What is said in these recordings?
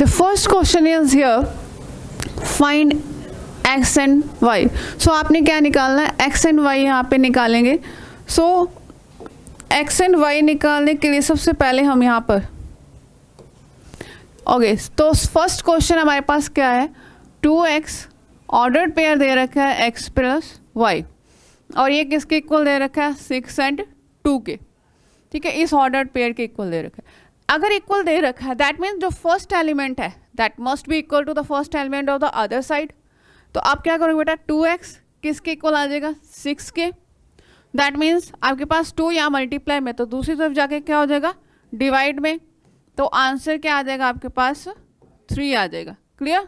The first question is here, find x and y. So आपने क्या निकालना है, x and y यहाँ पे निकालेंगे. So x and y निकालने के लिए सबसे पहले हम यहाँ पर ओके तो फर्स्ट क्वेश्चन हमारे पास क्या है, 2x ऑर्डर्ड पेयर दे रखा है x प्लस वाई और ये किसके इक्वल दे रखा है 6 and 2 के. ठीक है, इस ऑर्डर्ड पेयर के इक्वल दे रखा है. अगर इक्वल दे रखा है दैट मीन्स जो फर्स्ट एलिमेंट है that must be equal to the first element of the other side. तो आप क्या करोगे बेटा, 2x किसके इक्वल आ जाएगा 6 के. दैट मीन्स आपके पास 2 या मल्टीप्लाई में तो दूसरी तरफ जाके क्या हो जाएगा डिवाइड में. तो आंसर क्या आ जाएगा आपके पास 3 आ जाएगा. क्लियर.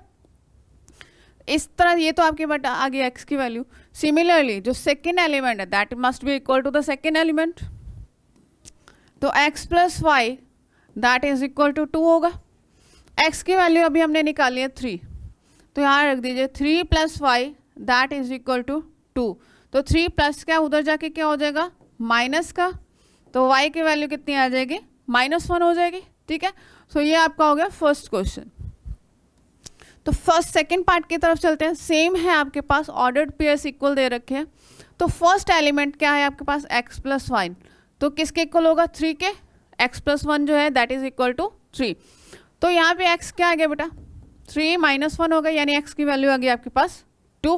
इस तरह ये तो आपके बेटा आ गया x की वैल्यू. सिमिलरली जो सेकेंड एलिमेंट है that must be equal to the second element. तो x plus y that is equal to 2 होगा. x की वैल्यू अभी हमने निकाली है 3, तो यहाँ रख दीजिए 3 plus y that is equal to 2. तो 3 प्लस क्या उधर जाके क्या हो जाएगा माइनस का, तो y की वैल्यू कितनी आ जाएगी -1 हो जाएगी. ठीक है, सो ये आपका हो गया फर्स्ट क्वेश्चन. तो फर्स्ट सेकंड पार्ट की तरफ चलते हैं. सेम है आपके पास ऑर्डर्ड पेयर्स इक्वल दे रखे हैं. तो फर्स्ट एलिमेंट क्या है आपके पास x प्लस वाई, तो किसके इक्वल होगा 3 के. x प्लस 1 जो है दैट इज इक्वल टू 3. तो यहाँ पे x क्या आ गया बेटा 3 -1 होगा, यानी x की वैल्यू आ गई आपके पास 2.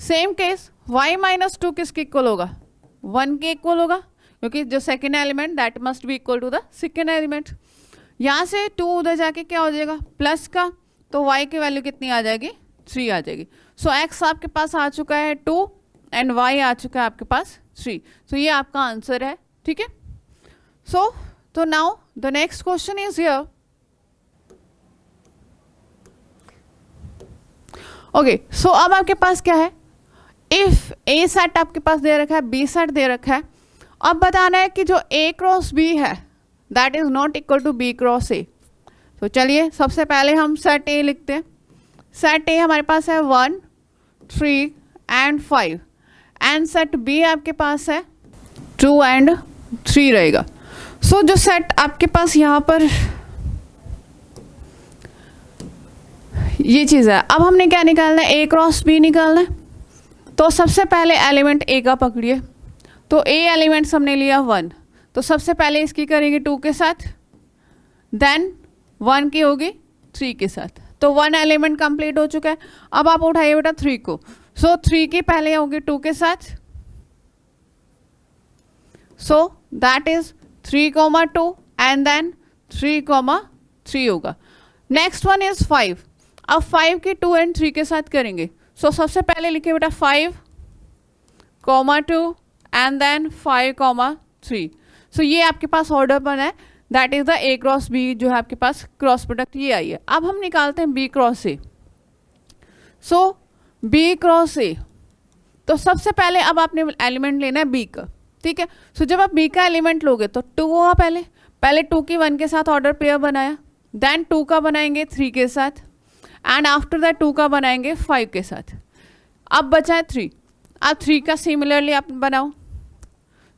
सेम केस y माइनस 2 किसके इक्वल होगा 1 के इक्वल होगा, क्योंकि जो second element that must be equal to the second element. यहाँ से 2 उधर जाके क्या हो जाएगा प्लस का, तो y की वैल्यू कितनी आ जाएगी 3 आ जाएगी. सो x आपके पास आ चुका है 2 एंड y आ चुका है आपके पास 3. सो ये आपका आंसर है. ठीक है. So now the next question is here. Okay, so अब आपके पास क्या है, if a सेट आपके पास दे रखा है b सेट दे रखा है. अब बताना है कि जो a क्रॉस b है that is not equal to b cross a. तो चलिए सबसे पहले हम सेट a लिखते हैं. सेट a हमारे पास है 1 3 एंड 5 एंड सेट b आपके पास है 2 एंड 3 रहेगा. सो जो सेट आपके पास यहाँ पर ये चीज़ है. अब हमने क्या निकालना है a क्रॉस b निकालना है. तो सबसे पहले एलिमेंट a का पकड़िए. तो a एलिमेंट्स हमने लिया 1, तो सबसे पहले इसकी करेंगे 2 के साथ, देन 1 की होगी 3 के साथ. तो 1 एलिमेंट कंप्लीट हो चुका है. अब आप उठाइए बेटा 3 को. सो 3 की पहले होगी 2 के साथ, so that is 3, 2 and then 3, 3 होगा. Next one is 5. अब 5 की 2 एंड 3 के साथ करेंगे. सो सबसे पहले लिखिए बेटा 5, 2 एंड देन 5, 3. सो ये आपके पास ऑर्डर बना है that is the a cross b जो है आपके पास क्रॉस प्रोडक्ट ये आई है. अब हम निकालते हैं b cross a. So b cross a, तो सबसे पहले अब आपने एलिमेंट लेना है b का. ठीक है. सो जब आप b का एलिमेंट लोगे तो 2 हुआ पहले 2 की 1 के साथ ऑर्डर पेयर बनाया, देन 2 का बनाएंगे 3 के साथ एंड आफ्टर दैट 2 का बनाएंगे 5 के साथ. अब बचा है 3. अब 3 का सिमिलरली आप बनाओ.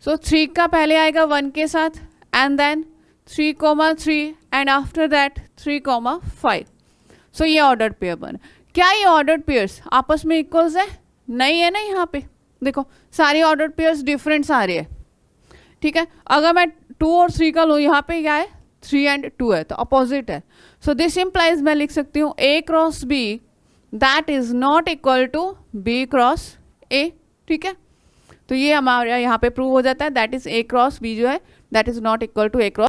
सो 3 का पहले आएगा 1 के साथ and then 3, 3 and after that 3, 5. So ये ऑर्डर पेयर बना. क्या ये ऑर्डर पेयर्स आपस में इक्वल्स है? नहीं है ना. यहाँ पे देखो सारी ऑर्डर पेयर्स डिफरेंट्स आ रही है. ठीक है. अगर मैं 2 और 3 का लूँ, यहाँ पे क्या है 3 एंड 2 है, तो अपोजिट है. सो दिस इम्प्लाइज मैं लिख सकती हूँ a cross b that is not equal to b cross a. ठीक है. तो ये हमारे यहाँ पे प्रूव हो जाता है that is a cross b जो है that is not equal to a cross